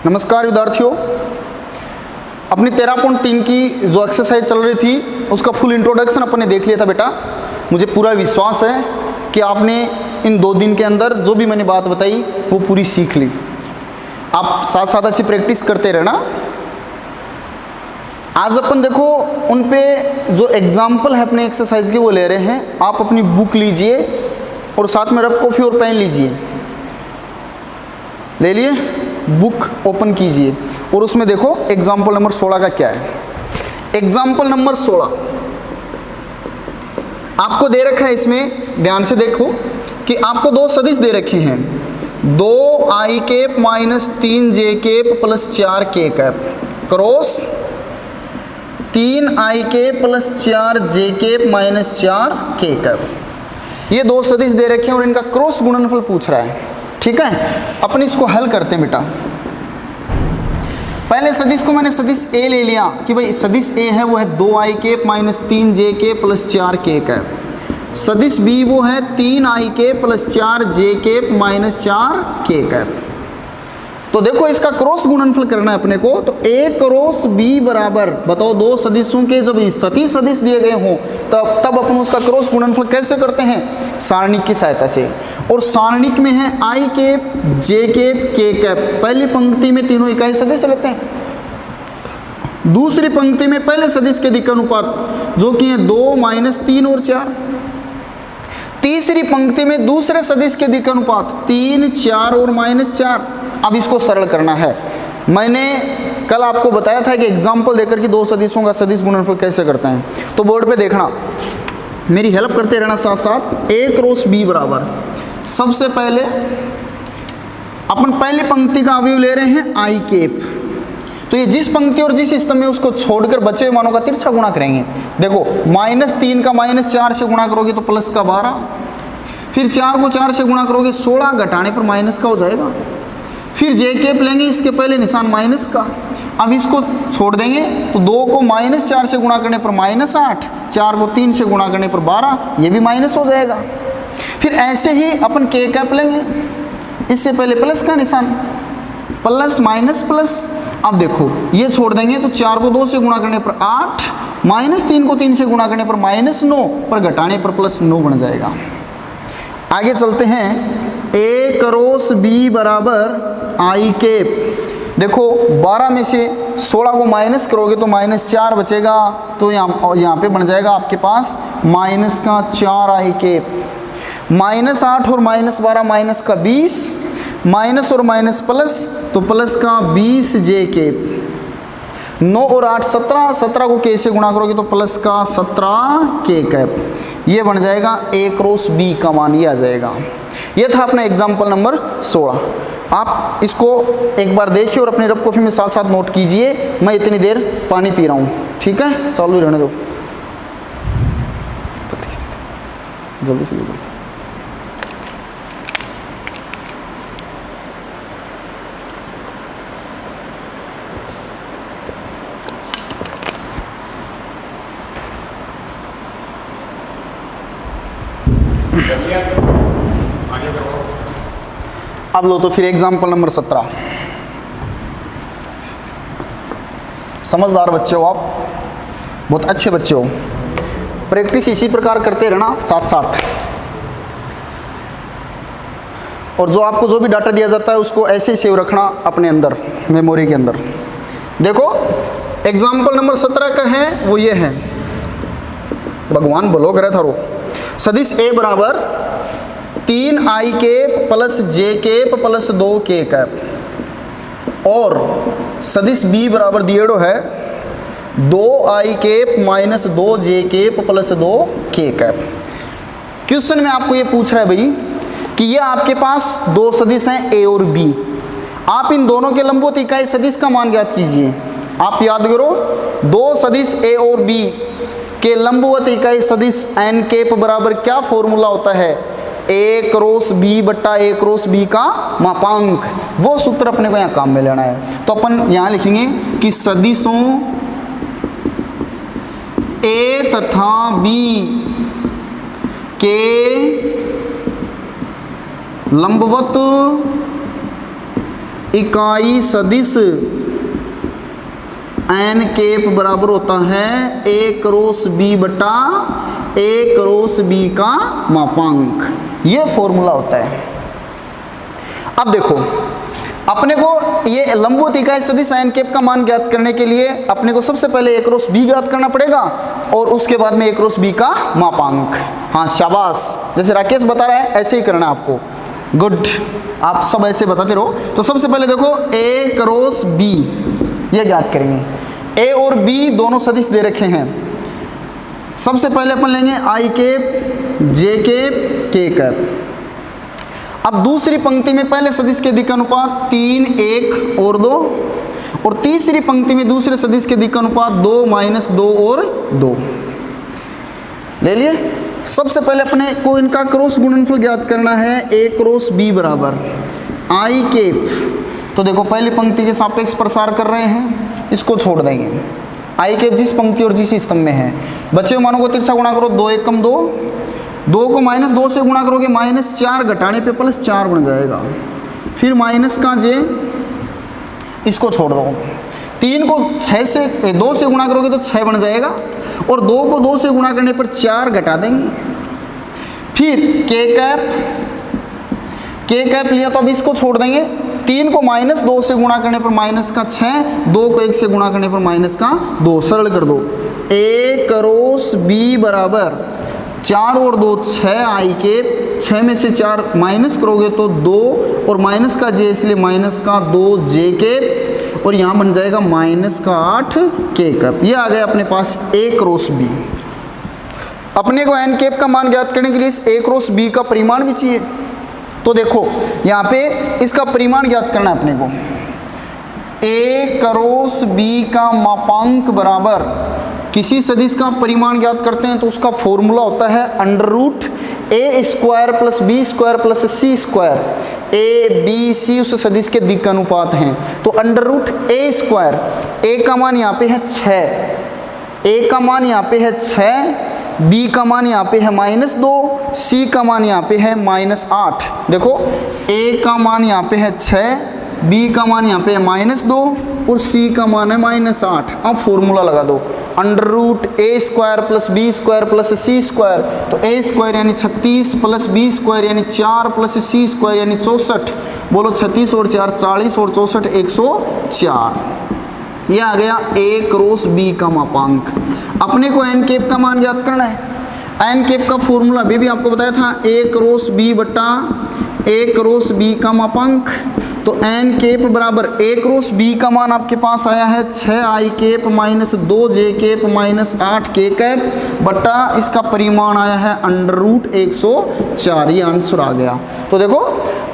नमस्कार विद्यार्थियों, अपनी 13.3 की जो एक्सरसाइज चल रही थी उसका फुल इंट्रोडक्शन अपन ने देख लिया था बेटा। मुझे पूरा विश्वास है कि आपने इन 2 दिन के अंदर जो भी मैंने बात बताई वो पूरी सीख ली। आप साथ साथ अच्छी प्रैक्टिस करते रहना। आज अपन देखो उन पे जो एग्जाम्पल है अपने एक्सरसाइज के वो ले रहे हैं। आप अपनी बुक लीजिए और साथ में रफ कॉपी और पेन लीजिए। ले लिए, बुक ओपन कीजिए और उसमें देखो एग्जाम्पल नंबर 16 का क्या है। एग्जाम्पल नंबर 16 आपको दे रखा है। इसमें ध्यान से देखो कि आपको 2 सदिश दे रखे हैं, 2i cap minus 3j cap plus 4k cap cross 3i cap plus 4j cap minus 4k cap. ये 2 सदिश दे रखे हैं और इनका क्रॉस गुणनफल पूछ रहा है। ठीक है, अपन इसको हल करते हैं बेटा। पहले सदिश को मैंने सदिश ए ले लिया कि भाई सदिश ए है वो है 2i cap minus 3j cap plus 4k cap. सदिश बी वो है 3i cap plus 4j cap minus 4k cap. तो देखो इसका क्रॉस गुणनफल करना है अपने को। तो a क्रॉस b बराबर, बताओ 2 सदिशों के जब स्थिति सदिश दिए गए हों तब अपन उसका क्रॉस गुणनफल कैसे करते हैं? सारणिक की सहायता से। और सारणिक में है i cap j cap k cap. पहली पंक्ति में तीनों इकाई सदिश लेते हैं, दूसरी पंक्ति में पहले सदिश के दिक् अनुपात जो कि है 2 माइनस 3 और 4, तीसरी पंक्ति में दूसरे सदिश के दिक् अनुपात 3 4 और माइनस 4। अब इसको सरल करना है। मैंने कल आपको बताया था कि एग्जाम्पल देकर के 2 सदिशों का सदिश गुणनफल कैसे करते हैं। तो बोर्ड पे देखना, मेरी हेल्प करते रहना साथ साथ। a क्रॉस b बराबर, सबसे पहले अपन पहली पंक्ति का अवयव ले रहे हैं i कैप। तो ये जिस पंक्ति और जिस स्तंभ में उसको छोड़कर बचे हुए मानों का तिरछा गुणा करेंगे। देखो -3 का -4 से गुणा करोगे तो प्लस का 12, फिर 4 को 4 से गुणा करोगे 16, घटाने पर माइनस का हो जाएगा। फिर जे कैप लेंगे, इसके पहले निशान माइनस का। अब इसको छोड़ देंगे तो 2 को -4 से गुणा करने पर -8, 4 को 3 से गुणा करने पर 12, ये भी माइनस हो जाएगा। फिर ऐसे ही अपन के कैप लेंगे, इससे पहले प्लस का निशान, प्लस माइनस प्लस। अब देखो ये छोड़ देंगे तो 4 को 2 से गुणा करने पर 8, -3 को 3 से गुणा करने पर -9, पर घटाने पर +9 बन जाएगा। आगे चलते हैं। a क्रॉस b बराबर i कैप। देखो 12 में से 16 को माइनस करोगे तो -4 बचेगा। तो यहाँ पे बन जाएगा आपके पास माइनस का 4i कैप, -8 और -12 माइनस का 20, माइनस और माइनस प्लस तो प्लस का 20j कैप। 9 और 8 17, 17 को k से गुणा करोगे तो प्लस का 17k कैप। ये बन जाएगा a क्रॉस b का मान, ये आ जाएगा। ये था अपना एग्जाम्पल नंबर 16। आप इसको एक बार देखिए और अपने रफ कॉपी में साथ साथ नोट कीजिए। मैं इतनी देर पानी पी रहा हूँ, ठीक है? चालू रहने दो, जल्दी शुरू करो। अब लो तो फिर एग्जाम्पल नंबर 17। समझदार बच्चे हो आप, बहुत अच्छे बच्चे हो। प्रैक्टिस इसी प्रकार करते रहना साथ साथ। और जो आपको जो भी डाटा दिया जाता है उसको ऐसे ही सेव रखना अपने अंदर, मेमोरी के अंदर। देखो एग्जाम्पल नंबर 17 का है वो ये है, भगवान बोलो करे थारो। सदिश a बराबर 3i cap plus j cap plus 2k cap. और सदिश b बराबर दिएड़ो है 2i cap minus 2j cap plus 2k cap. Question में आपको ये पूछ रहा है भाई कि ये आपके पास 2 सदिश हैं a और b। आप इन दोनों के लंबवत इकाई सदिश का मान ज्ञात कीजिए। आप याद करो 2 सदिश a और b के लंबवत इकाई सदिश n कैप बराबर क्या फॉर्मूला होता है? a क्रॉस b बट्टा a क्रॉस b का मापांक। वो सूत्र अपने को यहाँ काम में लेना है। तो अपन यहाँ लिखेंगे कि सदिशों a तथा b के लंबवत इकाई सदिश एन केप बराबर होता है ए क्रॉस बी बटा ए क्रॉस बी का मापांक। ये फॉर्मूला होता है। अब देखो अपने को ये लंबवत इकाई सदिश एन केप का मान ज्ञात करने के लिए अपने को सबसे पहले ए क्रॉस बी ज्ञात करना पड़ेगा और उसके बाद में ए क्रॉस बी का मापांक। हाँ शाबाश, जैसे राकेश बता रहा है ऐसे ही करना आपको। गुड, आप सब ऐसे बताते रहो। तो सबसे पहले देखो ए क्रॉस बी ये ज्ञात करेंगे। ए और बी दोनों सदिश दे रखे हैं। सबसे पहले अपन लेंगे आई केप, जे केप, के केप। अब दूसरी पंक्ति में पहले सदिश के दिक् अनुपात 3, 1 और 2 और तीसरी पंक्ति में दूसरे सदिश के दिक् अनुपात 2, -2 और 2 ले लिए। सबसे पहले अपने को इनका क्रॉस गुणनफल ज्ञात करना है। ए क्रॉस बी बराबर आई केप, तो देखो पहली पंक्ति के सापेक्ष प्रसार कर रहे हैं, इसको छोड़ देंगे। आई केप जिस पंक्ति और जिस स्तंभ में है, बचे हुए मानों को तिरछा गुणा करो, 2 1 कम 2, 2 को -2 से गुणा करोगे -4 घटाने पे +4 बन जाएगा। फिर माइनस का जे, इसको छोड़ दो। 3 को 2 से गुणा करोगे तो 6 बन जाएगा और 2 को 2 से गुणा करने पर 4 घटा देंगे। फिर के कैप लिया तो अब इसको छोड़ देंगे। 3 को -2 से गुणा करने पर -6, 2 को 1 से गुणा करने पर -2, सरल कर दो। ए क्रॉस बी बराबर 4 और 2 6 आई केप, 6 में से 4 माइनस करोगे तो 2 और माइनस का जे इसलिए -2 जे केप और यहाँ बन जाएगा -8 के केप। ये आ गया अपने पास ए क्रॉस बी। अपने को एन केप का मान ज्ञात करने के लिए इस ए क्रॉस बी का परिमाण भी चाहिए। तो देखो यहाँ पे इसका परिमाण ज्ञात करना है अपने को। ए क्रॉस बी का मापांक बराबर किसी सदिश का परिमाण ज्ञात करते हैं तो उसका फॉर्मूला होता है √a² + b² + c²। A B C उस सदिश के दिक् अनुपात हैं तो √a², ए का मान यहाँ पे है 6, ए का मान यहाँ पे है 6, बी का मान यहाँ पे है -2, सी का मान यहाँ पे है -8। देखो ए का मान यहाँ पे है 6, बी का मान यहाँ पे है -2 और सी का मान है -8। अब फॉर्मूला लगा दो √a² + b² + c²। तो a² यानी 36 + b² यानी 4 + c² यानी 64। बोलो 36 और 4 40 और 64 104। ये आ गया ए क्रॉस बी का मापांक। अपने को एन केप का मान ज्ञात करना है। एन केप का फॉर्मूला भी आपको बताया था, ए क्रॉस बी बटा ए क्रॉस बी का मापांक। तो एन केप बराबर ए क्रॉस बी का मान आपके पास आया है 6 आई केप -2 जे केप -8 के कैप बटा इसका परिमाण आया है √104। ये आंसर आ गया। तो देखो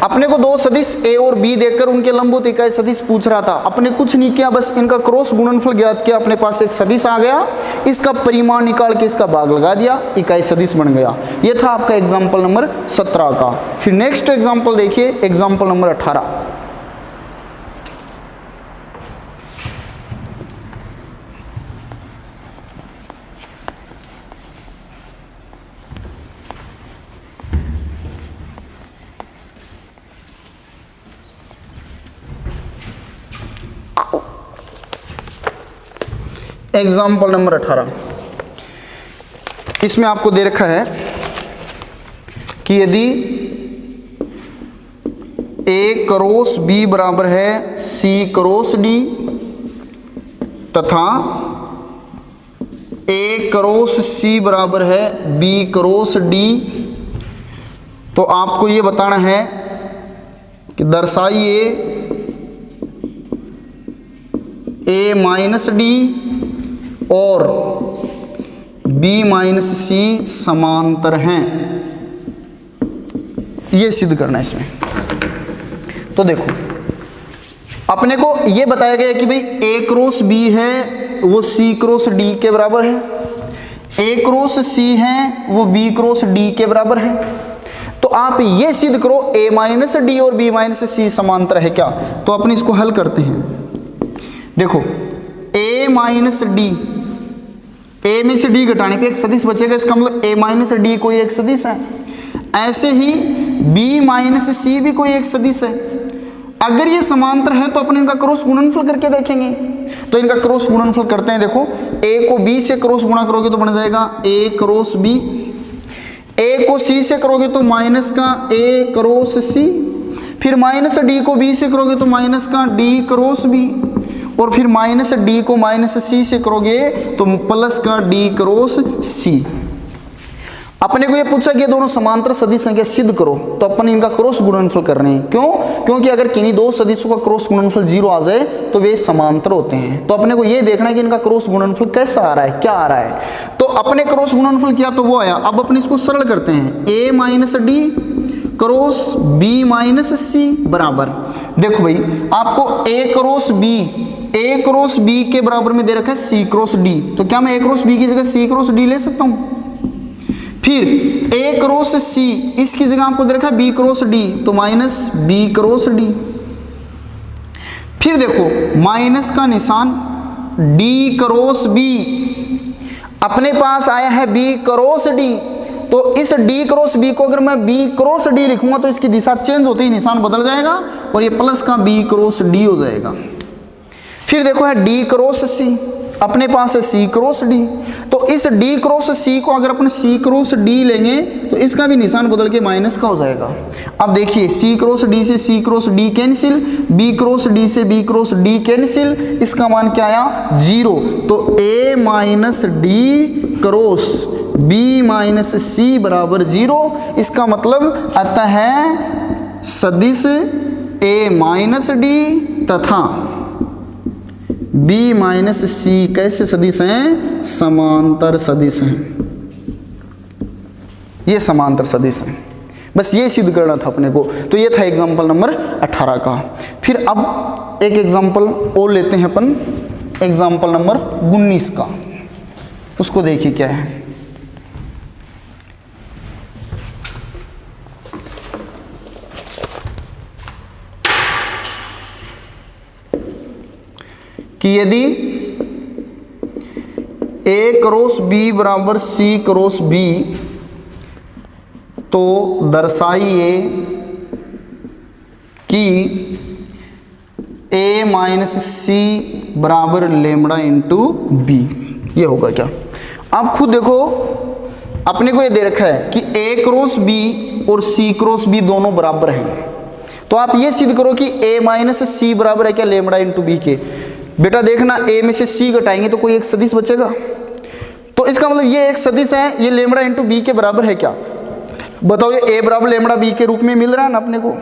अपने को दो सदिश ए और बी देकर उनके लंबवत इकाई सदिश पूछ रहा था। अपने कुछ नहीं किया, बस इनका क्रॉस गुणनफल ज्ञात किया, अपने पास एक सदिश आ गया, इसका परिमाण निकाल के इसका भाग लगा दिया, इकाई सदिश बन गया। ये था आपका एग्जाम्पल नंबर 17 का। फिर नेक्स्ट एग्जाम्पल देखिए, एग्जाम्पल नंबर 18। एग्जाम्पल नंबर 18, इसमें आपको दे रखा है कि यदि ए क्रॉस बी बराबर है सी क्रॉस डी तथा ए क्रॉस सी बराबर है बी क्रॉस डी, तो आपको ये बताना है कि दर्शाइए ए माइनस डी और b माइनस सी समांतर हैं। ये सिद्ध करना है इसमें। तो देखो अपने को ये बताया गया कि भाई a क्रॉस b है वो c क्रॉस d के बराबर है, a क्रॉस c है वो b क्रॉस d के बराबर है। तो आप ये सिद्ध करो a माइनस डी और b माइनस सी समांतर है क्या। तो अपने इसको हल करते हैं। देखो a माइनस डी, a में से d घटाने पे एक सदिश बचेगा, इसका मतलब a माइनस डी कोई एक सदिश है। ऐसे ही b माइनस सी भी कोई एक सदिश है। अगर ये समांतर है तो अपन इनका क्रॉस गुणनफल करके देखेंगे। तो इनका क्रॉस गुणनफल करते हैं। देखो a को b से क्रॉस गुणा करोगे तो बन जाएगा a क्रॉस b, a को c से करोगे तो माइनस का a क्रॉस c, फिर माइनस d को b से करोगे तो माइनस का d क्रॉस b, और फिर माइनस d को माइनस c से करोगे तो प्लस का d क्रॉस c। अपने को ये पूछा कि ये दोनों समांतर सदिश संख्या सिद्ध करो, तो अपन इनका क्रॉस गुणनफल कर रहे हैं। क्यों? क्योंकि अगर किन्हीं दो सदिशों का क्रॉस गुणनफल 0 आ जाए तो वे समांतर होते हैं। तो अपने को ये देखना है कि इनका क्रॉस गुणनफल कैसा आ रहा है, क्या आ रहा है। तो अपने क्रॉस गुणनफल किया तो वो आया। अब अपन इसको सरल करते हैं, a minus d cross b minus c बराबर, देखो भाई आपको a क्रॉस b के बराबर में दे रखा है c क्रॉस d, तो क्या मैं a क्रॉस b की जगह c क्रॉस d ले सकता हूं? फिर a क्रॉस c, इसकी जगह आपको दे रखा है b क्रॉस d, तो माइनस b क्रॉस d। फिर देखो माइनस का निशान, d क्रॉस b, अपने पास आया है b क्रॉस d, तो इस d क्रॉस b को अगर मैं b क्रॉस d लिखूंगा तो इसकी दिशा चेंज होती ही निशान बदल जाएगा और ये प्लस का b क्रॉस d हो जाएगा। फिर देखो है d क्रॉस c, अपने पास है c क्रॉस d, तो इस d क्रॉस c को अगर अपन c क्रॉस d लेंगे तो इसका भी निशान बदल के माइनस का हो जाएगा। अब देखिए c क्रॉस d से c cross d cancel, b cross d से b क्रॉस d कैंसिल, इसका मान क्या आया 0। तो a minus d cross b minus c बराबर 0। इसका मतलब आता है सदिश a माइनस d तथा b माइनस c कैसे सदिश हैं? समांतर सदिश हैं। ये समांतर सदिश हैं। बस ये सिद्ध करना था अपने को। तो ये था एग्जाम्पल नंबर 18 का। फिर अब एक एग्जाम्पल और लेते हैं अपन, एग्जाम्पल नंबर 19 का। उसको देखिए क्या है। कि यदि a क्रॉस b बराबर c क्रॉस b, तो दर्शाइए कि a माइनस c बराबर लेमड़ा इंटू b। ये होगा क्या? आप खुद देखो, अपने को ये दे रखा है कि a क्रॉस b और c क्रॉस b दोनों बराबर हैं। तो आप ये सिद्ध करो कि a माइनस c बराबर है क्या लेमड़ा इंटू b के। बेटा देखना, a में से c घटाएंगे तो कोई एक सदिश बचेगा, तो इसका मतलब ये एक सदिश है, ये लेमड़ा इंटू b के बराबर है क्या? बताओ, ये a बराबर लेमड़ा b के रूप में मिल रहा है ना अपने को।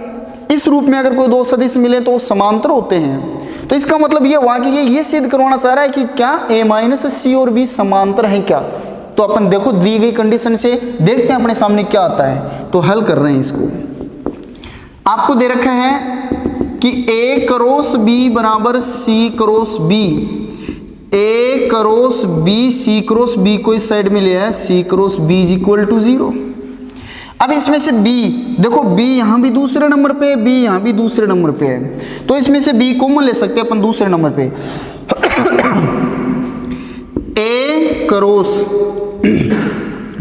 इस रूप में अगर कोई दो सदिश मिले तो वो समांतर होते हैं। तो इसका मतलब ये हुआ कि ये सिद्ध करवाना चाह रहा है कि क्या a माइनस c और b समांतर हैं क्या। तो अपन देखो दी गई कंडीशन से देखते हैं अपने सामने क्या आता है। तो हल कर रहे हैं इसको। आपको दे रखा है कि a क्रॉस b बराबर c cross b, a cross b c cross b को इस साइड में लिया है, c cross b is equal to 0। अब इसमें से b देखो, b यहाँ भी दूसरे नंबर पे है, b यहाँ भी दूसरे नंबर पे है, तो इसमें से b कॉमन ले सकते हैं अपन दूसरे नंबर पे। a cross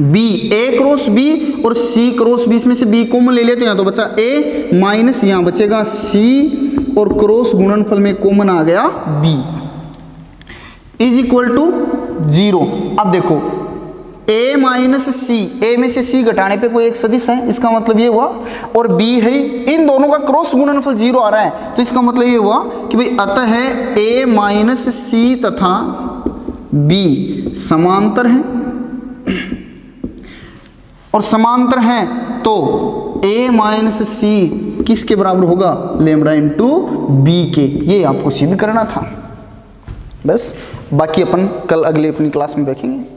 b, a cross b और c क्रॉस b, इसमें से b कॉमन ले लेते हैं तो बचा a माइनस यहाँ बचेगा c और क्रॉस गुणनफल में कॉमन आ गया b इज इक्वल टू 0। अब देखो a माइनस c, a में से c घटाने पे कोई एक सदिश है, इसका मतलब ये हुआ, और b है, इन दोनों का क्रॉस गुणनफल 0 आ रहा है, तो इसका मतलब ये हुआ कि भाई अतः है a माइनस c तथा b समांतर हैं, और समांतर हैं तो a माइनस c किसके बराबर होगा? लेमड़ा इंटू b के। ये आपको सिद्ध करना था। बस बाकी अपन कल अगले अपनी क्लास में देखेंगे।